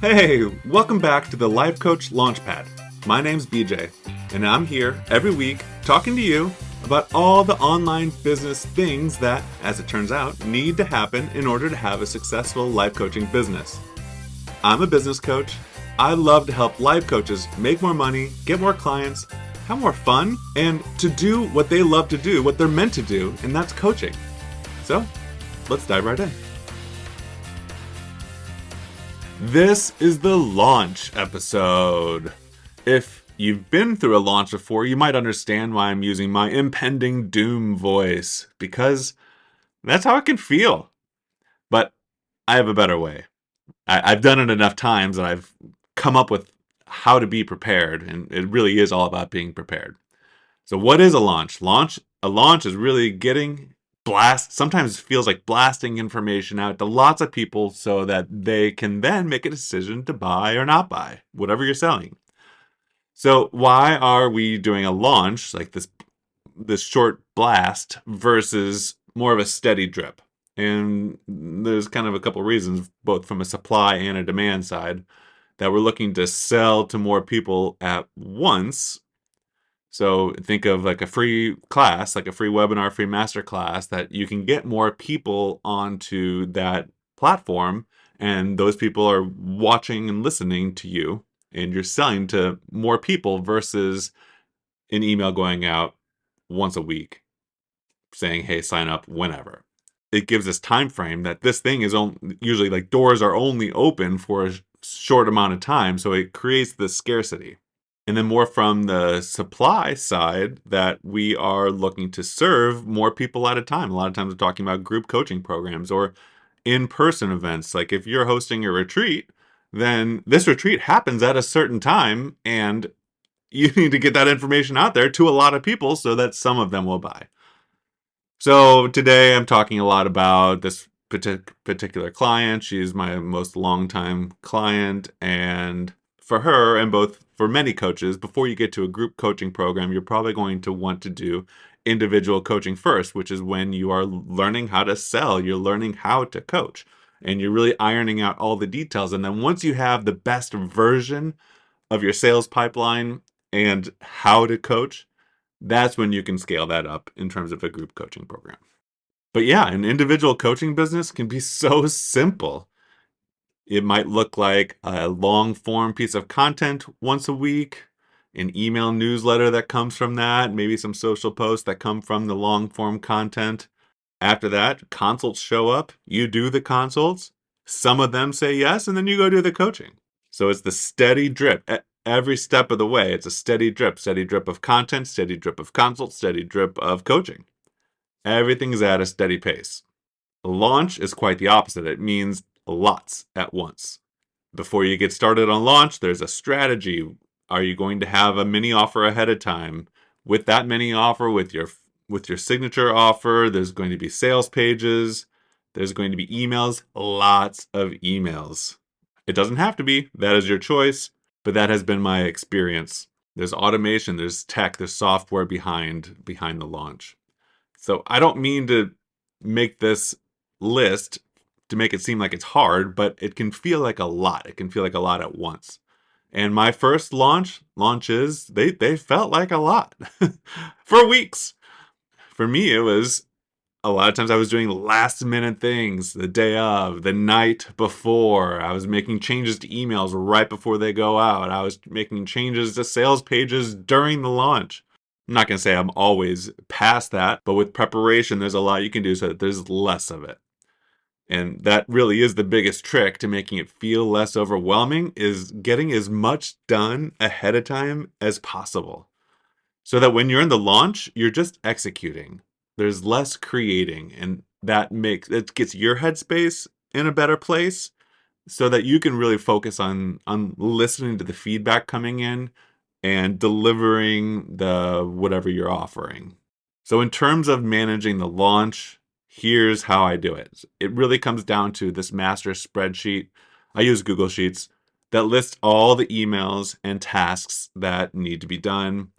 Hey, welcome back to the Life Coach Launchpad. My name's BJ, and I'm here every week talking to you about all the online business things that, as it turns out, need to happen in order to have a successful life coaching business. I'm a business coach. I love to help life coaches make more money, get more clients, have more fun, and to do what they love to do, what they're meant to do, and that's coaching. So, let's dive right in. This is the launch episode. If you've been through a launch before, you might understand why I'm using my impending doom voice, because that's how it can feel. But I have a better way. I've done it enough times that I've come up with how to be prepared, and it really is all about being prepared. So what is a launch? A launch is really sometimes it feels like blasting information out to lots of people so that they can then make a decision to buy or not buy whatever you're selling. So why are we doing a launch like this short blast versus more of a steady drip? And there's kind of a couple reasons, both from a supply and a demand side, that we're looking to sell to more people at once. So think of like a free class, like a free webinar, free master class, that you can get more people onto that platform, and those people are watching and listening to you, and you're selling to more people versus an email going out once a week saying, hey, sign up whenever. It gives this time frame that this thing is usually like doors are only open for a short amount of time, so it creates this scarcity. And then more from the supply side, that we are looking to serve more people at a time. A lot of times we're talking about group coaching programs or in-person events. Like if you're hosting a retreat, then this retreat happens at a certain time, and you need to get that information out there to a lot of people so that some of them will buy. So today I'm talking a lot about this particular client. She's my most longtime client, and for her, and both for many coaches, before you get to a group coaching program, you're probably going to want to do individual coaching first, which is when you are learning how to sell, you're learning how to coach, and you're really ironing out all the details. And then once you have the best version of your sales pipeline and how to coach, that's when you can scale that up in terms of a group coaching program. But yeah, an individual coaching business can be so simple. It might look like a long form piece of content once a week, an email newsletter that comes from that, maybe some social posts that come from the long form content. After that, consults show up, you do the consults, some of them say yes, and then you go do the coaching. So it's the steady drip. Every step of the way, it's a steady drip of content, steady drip of consults, steady drip of coaching. Everything's at a steady pace. A launch is quite the opposite. It means lots at once. Before you get started on launch, there's a strategy. Are you going to have a mini offer ahead of time? With that mini offer, with your signature offer, there's going to be sales pages, there's going to be emails, lots of emails. It doesn't have to be, that is your choice, but that has been my experience. There's automation, there's tech, there's software behind the launch. So I don't mean to make this list to make it seem like it's hard, but it can feel like a lot. It can feel like a lot at once. And my first launches, they felt like a lot for weeks. For me, it was a lot of times I was doing last minute things the day of, the night before. I was making changes to emails right before they go out. I was making changes to sales pages during the launch. I'm not going to say I'm always past that, but with preparation, there's a lot you can do so that there's less of it. And that really is the biggest trick to making it feel less overwhelming, is getting as much done ahead of time as possible. So that when you're in the launch, you're just executing. There's less creating, and it gets your headspace in a better place so that you can really focus on listening to the feedback coming in and delivering the whatever you're offering. So in terms of managing the launch, here's how I do it. It really comes down to this master spreadsheet. I use Google Sheets that lists all the emails and tasks that need to be done.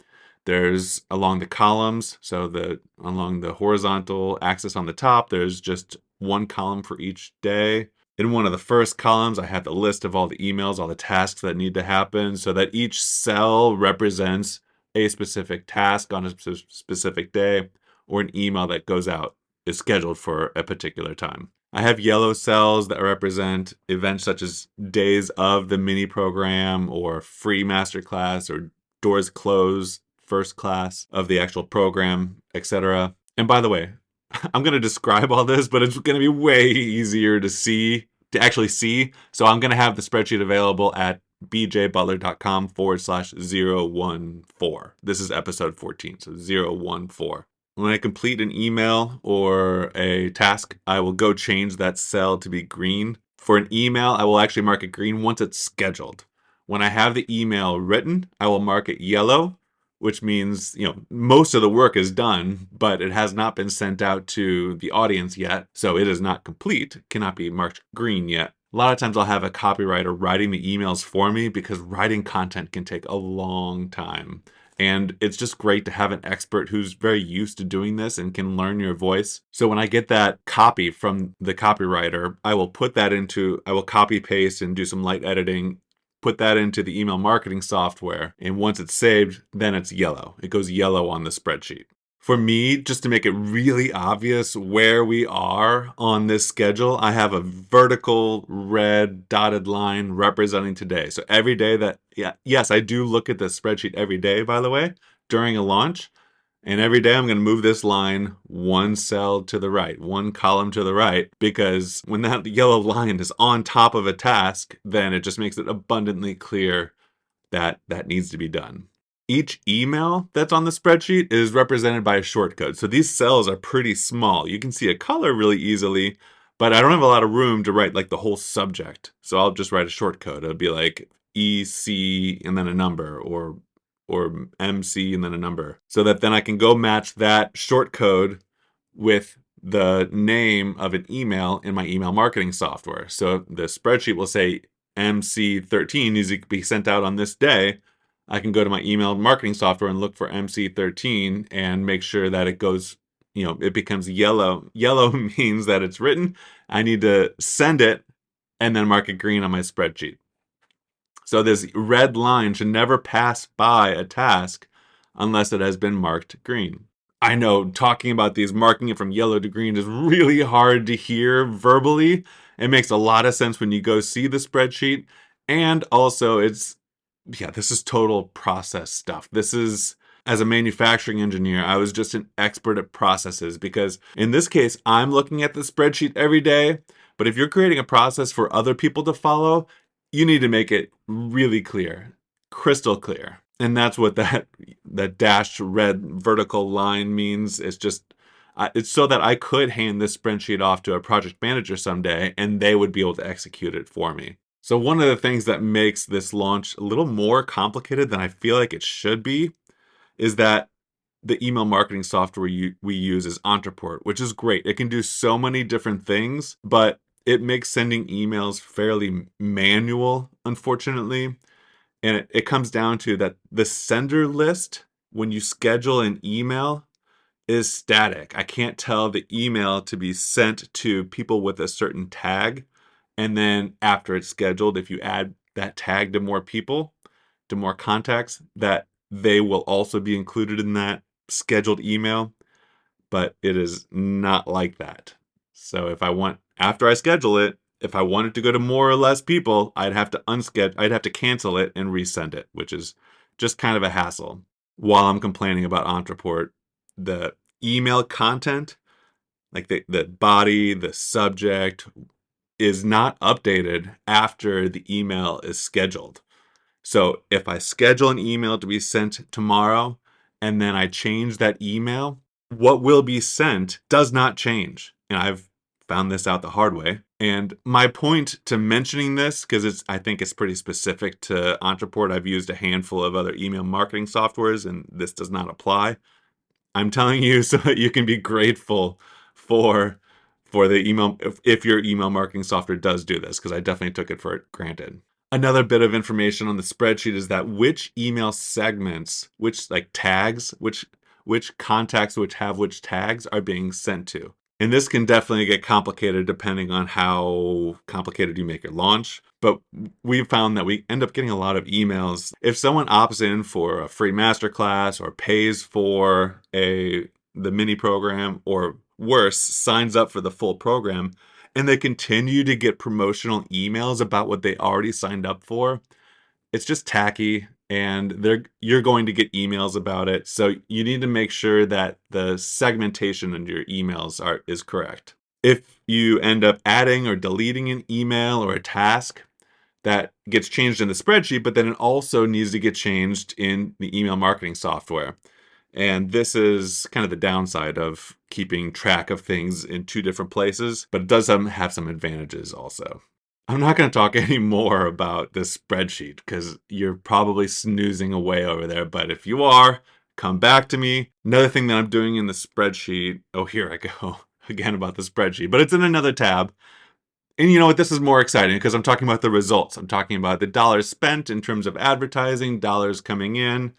There's along the columns, so along the horizontal axis on the top, there's just one column for each day. In one of the first columns, I have the list of all the emails, all the tasks that need to happen, so that each cell represents a specific task on a specific day, or an email that goes out is scheduled for a particular time. I have yellow cells that represent events such as days of the mini program or free masterclass or doors closed first class of the actual program, etc. And by the way, I'm going to describe all this, but it's going to be way easier to actually see. So I'm going to have the spreadsheet available at bjbutler.com/014. This is episode 14, so 014. When I complete an email or a task, I will go change that cell to be green. For an email, I will actually mark it green once it's scheduled. When I have the email written, I will mark it yellow, which means, most of the work is done, but it has not been sent out to the audience yet. So it is not complete, cannot be marked green yet. A lot of times I'll have a copywriter writing the emails for me because writing content can take a long time. And it's just great to have an expert who's very used to doing this and can learn your voice. So when I get that copy from the copywriter, I will copy paste and do some light editing, put that into the email marketing software. And once it's saved, then it's yellow. It goes yellow on the spreadsheet. For me, just to make it really obvious where we are on this schedule, I have a vertical red dotted line representing today. So every day yes, I do look at the spreadsheet every day, by the way, during a launch. And every day I'm going to move this line one cell to the right, one column to the right, because when that yellow line is on top of a task, then it just makes it abundantly clear that that needs to be done. Each email that's on the spreadsheet is represented by a shortcode. So these cells are pretty small. You can see a color really easily, but I don't have a lot of room to write like the whole subject. So I'll just write a shortcode. It'll be like EC and then a number, or MC and then a number, so that then I can go match that shortcode with the name of an email in my email marketing software. So the spreadsheet will say MC13 needs to be sent out on this day. I can go to my email marketing software and look for MC13 and make sure that it goes, it becomes yellow. Yellow means that it's written. I need to send it and then mark it green on my spreadsheet. So this red line should never pass by a task unless it has been marked green. I know talking about these, marking it from yellow to green, is really hard to hear verbally. It makes a lot of sense when you go see the spreadsheet. And also this is total process stuff. This is, as a manufacturing engineer, I was just an expert at processes, because in this case, I'm looking at the spreadsheet every day. But if you're creating a process for other people to follow, you need to make it really clear, crystal clear. And that's what that dashed red vertical line means. It's so that I could hand this spreadsheet off to a project manager someday and they would be able to execute it for me. So one of the things that makes this launch a little more complicated than I feel like it should be is that the email marketing software we use is Entreport, which is great. It can do so many different things, but it makes sending emails fairly manual, unfortunately. And it comes down to that the sender list, when you schedule an email, is static. I can't tell the email to be sent to people with a certain tag. And then after it's scheduled, if you add that tag to more people, to more contacts, that they will also be included in that scheduled email. But it is not like that. So after I schedule it, if I wanted to go to more or less people, I'd have to cancel it and resend it, which is just kind of a hassle. While I'm complaining about Entreport, the email content, like the body, the subject, is not updated after the email is scheduled. So if I schedule an email to be sent tomorrow and then I change that email, what will be sent does not change. And I've found this out the hard way. And my point to mentioning this, because I think it's pretty specific to Entreport, I've used a handful of other email marketing softwares and this does not apply. I'm telling you so that you can be grateful for the email, if your email marketing software does do this, because I definitely took it for granted. Another bit of information on the spreadsheet is that which email segments, which like tags, which contacts which have which tags are being sent to. And this can definitely get complicated depending on how complicated you make your launch. But we found that we end up getting a lot of emails. If someone opts in for a free masterclass or pays for the mini program, or worse, signs up for the full program, and they continue to get promotional emails about what they already signed up for, it's just tacky, and you're going to get emails about it. So you need to make sure that the segmentation in your emails is correct. If you end up adding or deleting an email or a task, that gets changed in the spreadsheet, but then it also needs to get changed in the email marketing software. And this is kind of the downside of keeping track of things in two different places, but it does have some advantages also. I'm not going to talk any more about this spreadsheet because you're probably snoozing away over there. But if you are, come back to me. Another thing that I'm doing in the spreadsheet. Oh, here I go again about the spreadsheet, but it's in another tab. And you know what? This is more exciting because I'm talking about the results. I'm talking about the dollars spent in terms of advertising, dollars coming in,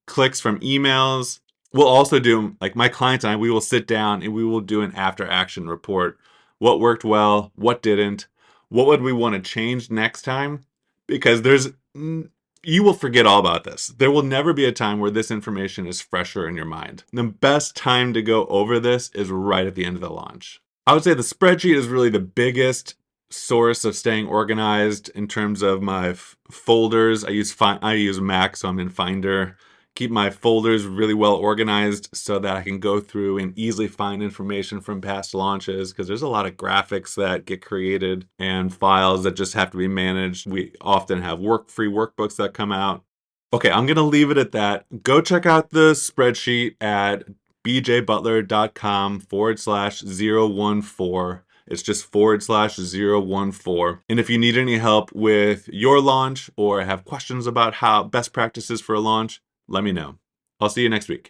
clicks from emails. We'll also do, like my clients and I, we will sit down and we will do an after action report. What worked well, what didn't, what would we want to change next time? Because you will forget all about this. There will never be a time where this information is fresher in your mind. The best time to go over this is right at the end of the launch. I would say the spreadsheet is really the biggest source of staying organized in terms of my folders. I use Mac, so I'm in Finder. Keep my folders really well organized so that I can go through and easily find information from past launches, because there's a lot of graphics that get created and files that just have to be managed. We often have free workbooks that come out. Okay, I'm going to leave it at that. Go check out the spreadsheet at bjbutler.com/014. It's just /014. And if you need any help with your launch or have questions about how best practices for a launch, let me know. I'll see you next week.